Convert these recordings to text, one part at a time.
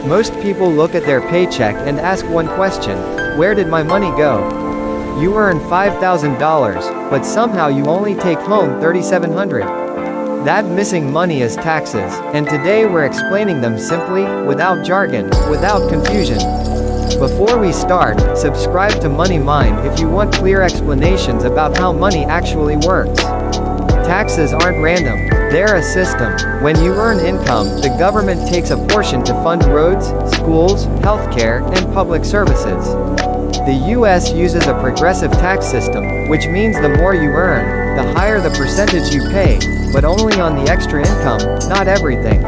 Most people look at their paycheck and ask one question: where did my money go? You earn $5,000, but somehow you only take home $3,700. That missing money is taxes, and today we're explaining them simply, without jargon, without confusion. Before we start, subscribe to Money Mind if you want clear explanations about how money actually works. Taxes aren't random, they're a system. When you earn income, the government takes a portion to fund roads, schools, healthcare, and public services. The US uses a progressive tax system, which means the more you earn, the higher the percentage you pay, but only on the extra income, not everything.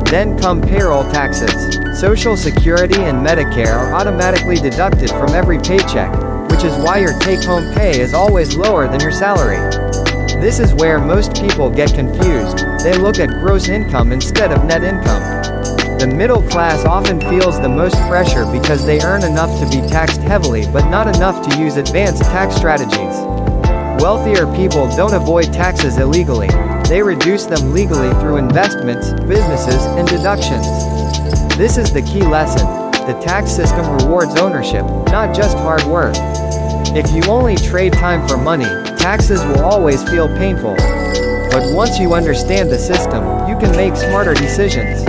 Then come payroll taxes. Social Security and Medicare are automatically deducted from every paycheck, which is why your take-home pay is always lower than your salary. This is where most people get confused. They look at gross income instead of net income. The middle class often feels the most pressure because they earn enough to be taxed heavily but not enough to use advanced tax strategies. Wealthier people don't avoid taxes illegally. They reduce them legally through investments, businesses, and deductions. This is the key lesson. The tax system rewards ownership, not just hard work. If you only trade time for money, taxes will always feel painful. But once you understand the system, you can make smarter decisions.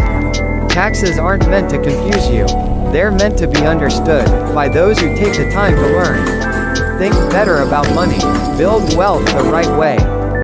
Taxes aren't meant to confuse you. They're meant to be understood by those who take the time to learn. Think better about money. Build wealth the right way.